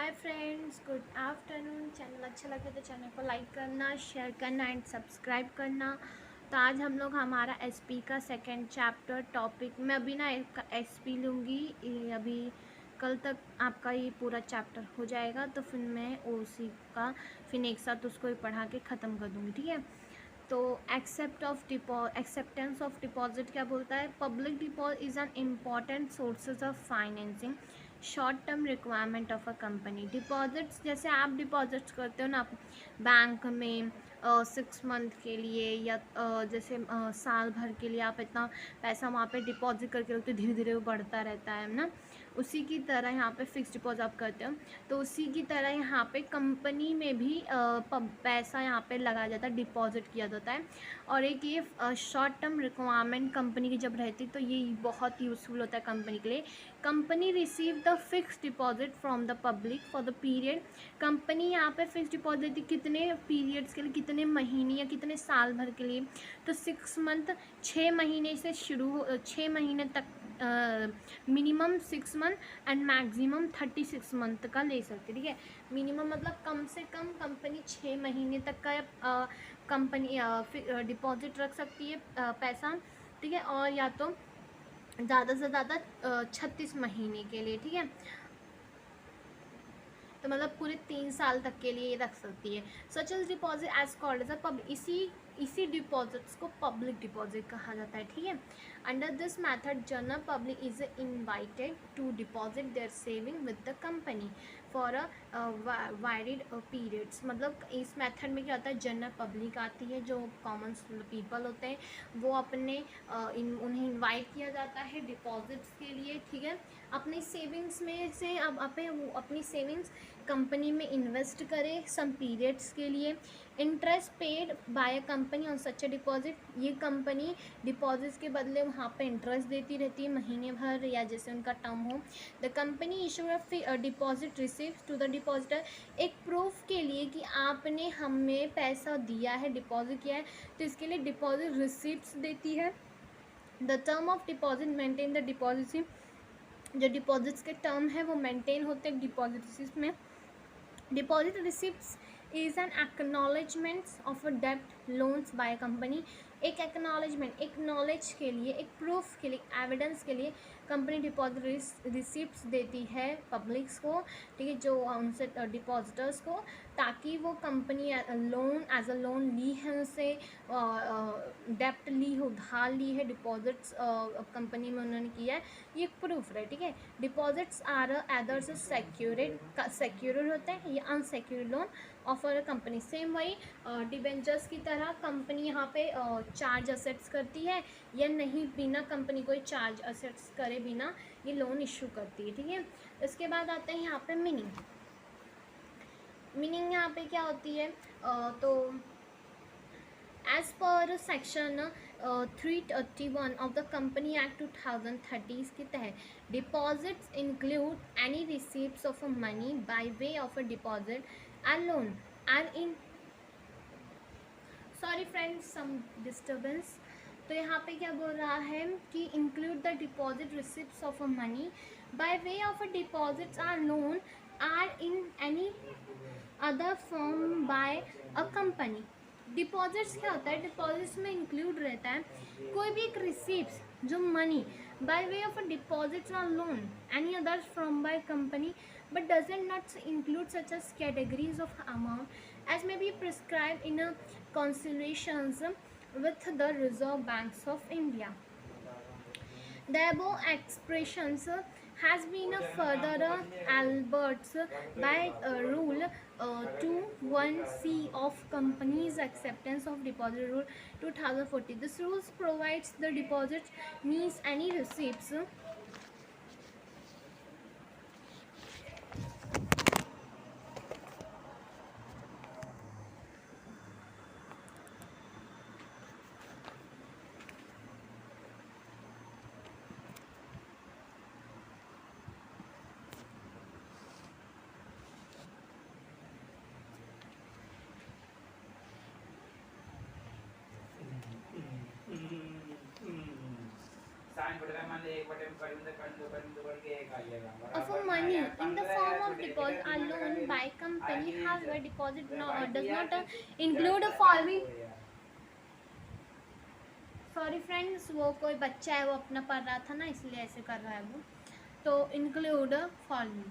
Hi friends, good afternoon. Channel अच्छा लगे तो चैनल को लाइक करना, शेयर करना एंड सब्सक्राइब करना। तो आज हम लोग हमारा एसपी का सेकंड चैप्टर टॉपिक में अभी ना एक एसपी लूँगी। अभी कल तक आपका ये पूरा चैप्टर हो जाएगा, तो फिर मैं उसी का फिर एक साथ उसको ही पढ़ा के ख़त्म कर दूँगी, ठीक है। तो एक्सेप्टेंस ऑफ डिपॉजिट क्या बोलता है? Public deposit is an important sources of financing short term requirement of a company. Deposits जैसे आप डिपॉजिट्स करते हो ना बैंक में 6 मंथ के लिए या जैसे साल भर के लिए आप इतना पैसा वहाँ पे डिपॉजिट करके रखते हो, धीरे धीरे वो बढ़ता रहता है ना। उसी की तरह यहाँ पे फिक्स डिपॉजिट आप करते हो, तो उसी की तरह यहाँ पे कंपनी में भी पैसा यहाँ पे लगाया जाता है, डिपॉजिट किया जाता है। और एक ये शॉर्ट टर्म रिक्वायरमेंट कंपनी की जब रहती तो ये बहुत यूज़फुल होता है कंपनी के लिए। Company receive the fix deposit from the public for the period. Company यहाँ पे फिक्स डिपॉजिट देती कितने पीरियड्स के लिए, कितने महीने या कितने साल भर के लिए? तो 6 मंथ, 6 महीने से शुरू, 6 महीने तक minimum 6 month and maximum 36 month का ले सकते, ठीक है। मिनिमम मतलब कम से कम कंपनी 6 महीने तक का कंपनी डिपॉजिट रख सकती है पैसा, ठीक है। और या तो ज़्यादा से ज़्यादा 36 महीने के लिए, ठीक है। तो मतलब पूरे 3 साल तक के लिए ये रख सकती है। Such as deposit as called as a public, इसी डिपॉजिट्स को पब्लिक डिपॉजिट कहा जाता है, ठीक है। Under this method general public is invited to deposit their saving with the company for a wide periods. मतलब इस मेथड में क्या होता है, जनरल पब्लिक आती है, जो कॉमन पीपल होते हैं, वो उन्हें इनवाइट किया जाता है डिपॉजिट्स के लिए, ठीक है। अपनी सेविंग्स में से अब अपनी सेविंग्स कंपनी में इन्वेस्ट करें सम पीरियड्स के लिए। Interest paid by a company on such a deposit, ये कंपनी डिपॉजिट्स के बदले वहाँ पे इंटरेस्ट देती रहती है महीने भर या जैसे उनका टर्म हो। The company issue a deposit receipt to the depositor, एक प्रूफ के लिए कि आपने हमें पैसा दिया है, डिपॉजिट किया है, तो इसके लिए डिपॉजिट रिसिप्ट देती है। The term of deposit maintain the deposit, जो डिपॉजिट्स के टर्म है वो मेंटेन होते हैं डिपॉजिट रिसिप्ट में। Deposit receipts is an acknowledgement of a डेब्ट लोन्स बाय कंपनी, एक एक्नॉलेजमेंट, एक नॉलेज के लिए, एक प्रूफ के लिए, एविडेंस के लिए कंपनी डिपॉजिट रिसिप्ट्स देती है पब्लिक्स को, ठीक है, जो उनसे डिपॉजिटर्स को, ताकि वो company loan as a loan ली है उनसे, डेप्ट ली हो, उधार ली है, डिपॉजिट्स कंपनी में उन्होंने किया है, ये प्रूफ है, ठीक है। डिपॉजिट्स आर अदर्स सेक्योर्ड होते हैं, ये unsecured loan offer company. Same वही डिबेंचर्स की तरह कंपनी यहाँ पे चार्ज असेट्स करती है या नहीं, बिना कंपनी कोई चार्ज असेट्स करे बिना ये लोन इशू करती है, ठीक है। इसके बाद आते हैं यहाँ पे मीनिंग यहाँ पे क्या होती है, तो as per section 331 of the company act 2030 के तहत deposits include any receipts of money by way of a deposit and loan and in, sorry friends some disturbance. तो यहाँ पे क्या बोल रहा है कि include the deposit receipts of a money by way of a deposits or loan or in any other form by a company. Deposits क्या होता है, डिपॉजिट्स में इंक्लूड रहता है कोई भी एक रिसीप्ट, जो money by way of a deposits और loan any other from by company but doesn't not include such as categories of amount as may be prescribed in a consultations with the Reserve Banks of India. The above expressions has been further Alberts by Rule 21C of Companies Acceptance of Deposit Rule 2040. This rule provides the deposit means any receipts of a money in the form of deposit or loan by company. However, deposit does not include the following. Sorry friends, वो कोई बच्चा है, वो अपना पढ़ रहा था ना, इसलिए ऐसे कर रहा है वो. तो इंक्लूड फॉलोइंग,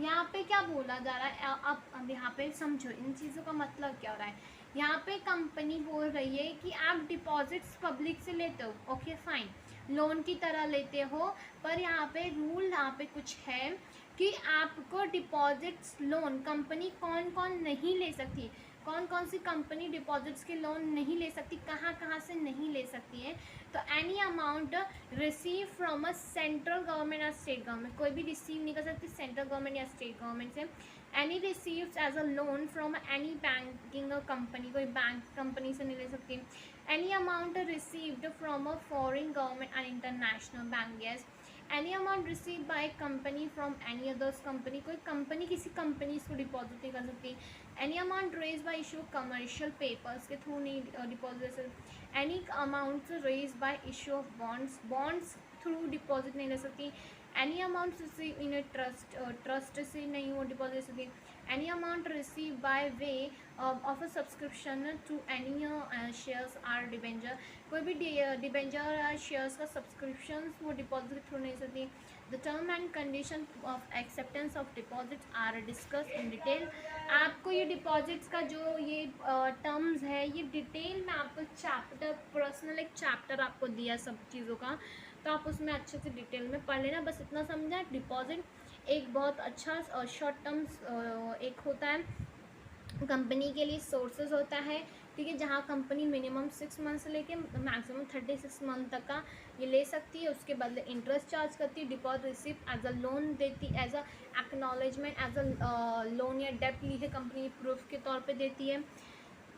यहाँ पे क्या बोला जा रहा है, अब यहाँ पे समझो इन चीज़ों का मतलब क्या हो रहा है. यहाँ पे कंपनी बोल रही है कि आप डिपॉजिट्स पब्लिक से लेते हो, ओके फाइन, लोन की तरह लेते हो, पर यहाँ पे रूल यहाँ पे कुछ है कि आपको डिपॉजिट्स लोन कंपनी कौन कौन नहीं ले सकती, कौन कौन सी कंपनी डिपॉजिट्स के लोन नहीं ले सकती, कहाँ कहाँ से नहीं ले सकती है. तो any amount receive from a central government या स्टेट गवर्नमेंट, कोई भी रिसीव नहीं कर सकती सेंट्रल गवर्नमेंट या स्टेट गवर्नमेंट से. Any receives as a loan from any banking company, कोई बैंक कंपनी से नहीं ले सकती. Any amount received from a foreign government and international bank. Yes, any amount receive by company from any others company, कोई company किसी company इसको deposit नहीं कर सकती. Any amount raise by issue commercial papers के थ्रू नहीं deposit. Any amount raise by issue of bonds, bonds through deposit नहीं ले सकती. Any amount receive in a trust, trust से नहीं वो डिपॉजिट ले सकती. Any amount receive by way of a subscription to any shares or debenture, कोई भी डिबेंचर शेयर्स का सब्सक्रिप्शन वो डिपॉजिट के थ्रू नहीं ले सकती. The term and condition of acceptance of deposits are discuss in detail. आपको ये डिपॉजिट्स का जो ये टर्म्स है ये डिटेल में आपको चैप्टर, पर्सनल एक चैप्टर आपको दिया सब चीज़ों का, तो आप उसमें अच्छे से डिटेल में पढ़ लेना. बस इतना समझा, डिपॉजिट एक बहुत अच्छा शॉर्ट टर्म्स एक होता है कंपनी के लिए, सोर्सेज होता है, ठीक है, जहाँ कंपनी मिनिमम 6 मंथ से लेके मैक्सिमम 36 मंथ तक का ये ले सकती है. उसके बदले इंटरेस्ट चार्ज करती है. Deposit receipt as a loan देती, as a acknowledgement, as a loan या डेप्ट ली है कंपनी प्रूफ के तौर पे देती है.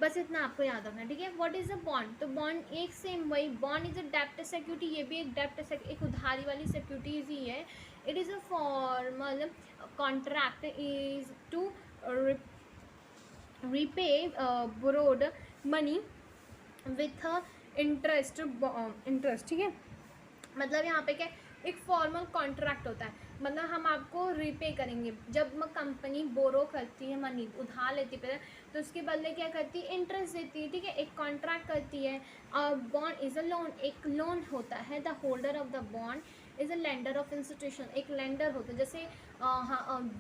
बस इतना आपको याद रखना, ठीक है. व्हाट इज़ अ बॉन्ड, तो बॉन्ड एक सेम वही, बॉन्ड इज अ डेप्ट सिक्योरिटी, ये भी एक डेप्ट एक उधारी वाली सिक्योरिटीज ही है. It is a formal contract is to repay borrowed money with interest, interest, ठीक है. मतलब यहाँ पे क्या, एक फॉर्मल कॉन्ट्रैक्ट होता है, मतलब हम आपको रीपे करेंगे. जब कंपनी बोरो करती है मनी, उधार लेती है तो उसके बदले क्या करती है, इंटरेस्ट देती है, ठीक है, एक कॉन्ट्रैक्ट करती है. और बॉन्ड इज़ अ लोन, एक लोन होता है. The holder of the bond is a lender of institution, एक लेंडर होता है, जैसे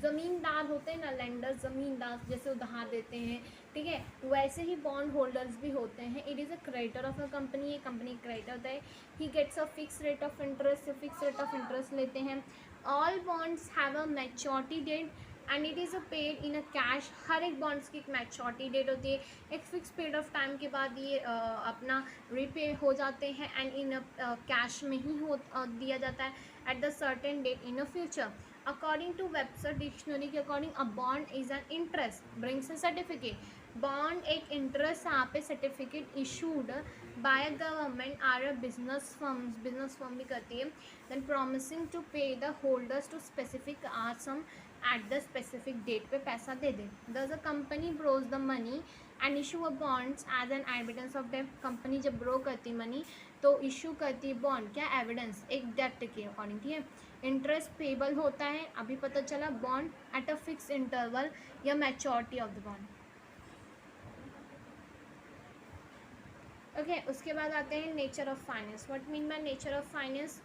ज़मींदार होते हैं ना, लेंडर ज़मींदार जैसे उधार देते हैं, ठीक है, वैसे ही बॉन्ड होल्डर्स भी होते हैं. It is a creditor of a company, ये कंपनी क्रेडिटर होता है. He gets a fix rate of interest, fix rate of interest लेते हैं. All bonds have a maturity date and it is a paid in a cash. हर एक bonds की एक maturity date होती है, एक फिक्स पीरियड ऑफ टाइम के बाद ये अपना रीपे हो जाते हैं एंड इन कैश में ही दिया जाता है at the certain date in a future. According to website dictionary के according a bond is an interest brings a certificate. Bond एक इंटरेस्ट यहाँ पे certificate issued by a government or a business firm भी करती है. Then promising to pay the holders to specific or sum at the specific date पे पैसा दे दे. Thus a company borrows the money and issue a bonds as an evidence of debt. Company जब borrow करती money तो issue करती है bond, क्या एविडेंस, एक डेप्ट के अकॉर्डिंग, ठीक है. इंटरेस्ट पेबल होता है, अभी पता चला, bond at a fix interval या maturity of the bond. Okay, उसके बाद आते हैं nature of finance. What mean by nature of finance.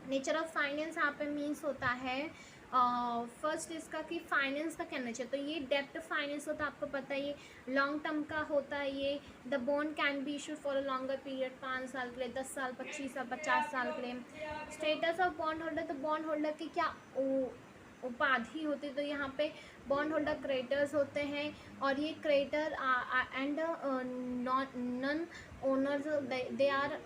Nature of finance यहाँ पे मीन्स होता है फर्स्ट इसका कि फाइनेंस का क्या नेचर. तो ये डेप्ट फाइनेंस होता है, आपको पता है, ये लॉन्ग टर्म का होता है. ये the bond can be issued for a longer period, 5 साल के लिए, 10 साल, 25 साल, 50 साल के लिए. स्टेटस ऑफ बॉन्ड होल्डर, तो बॉन्ड होल्डर की क्या उपाधि होती है. तो यहाँ पे बॉन्ड होल्डर क्रेडिटर्स होते हैं और ये creditor and non owners they are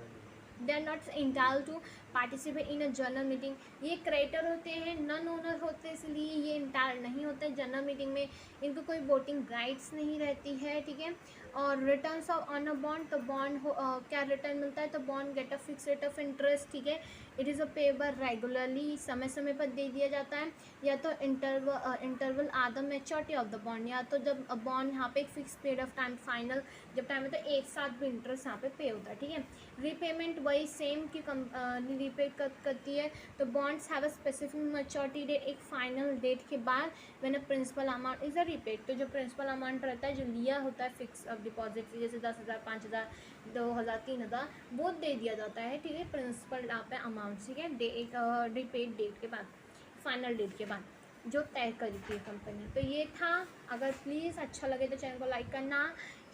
not entitled to participate in a general meeting. ये क्रेडिटर होते हैं, नॉन ओनर होते हैं, इसलिए ये इंटाइटल्ड नहीं होते जनरल मीटिंग में, इनको कोई वोटिंग राइट्स नहीं रहती है, ठीक है. और returns of on a bond, तो बॉन्ड क्या रिटर्न मिलता है, तो bond get a fix rate of interest, ठीक है. It is a payable regularly, समय समय पर दे दिया जाता है. या तो interval or the maturity of the bond, या तो जब बॉन्ड यहाँ पे एक fix period of time final जब टाइम है तो एक साथ भी इंटरेस्ट यहाँ पे पे होता है, ठीक है. रीपेमेंट वही सेम की रीपेड करती है। तो bonds have a specific maturity date, एक फाइनल डेट के बाद when a principal amount is a repaid. तो जो प्रिंसिपल अमाउंट रहता है, जो लिया होता है फिक्स डिपॉजिट से, जैसे 10,000, 5,000, 2,000, 3,000, वो दे दिया जाता है, ठीक है, प्रिंसिपल पे अमाउंट, ठीक है, एक रीपेड डेट के बाद, फाइनल डेट के बाद जो तय करी थी कंपनी। तो ये था। अगर प्लीज़ अच्छा लगे तो चैनल को लाइक करना,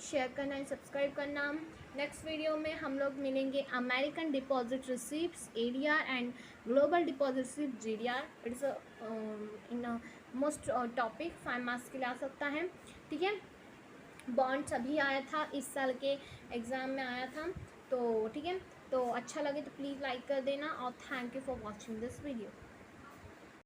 शेयर करना एंड सब्सक्राइब करना। नेक्स्ट वीडियो में हम लोग मिलेंगे American deposit receipts ADR and global deposit receipt GDR. It's in most topic 5 marks के लिए आ सकता है, ठीक है। बॉन्ड्स अभी आया था, इस साल के एग्ज़ाम में आया था, तो ठीक है। तो अच्छा लगे तो प्लीज़ लाइक कर देना और thank you for watching this video.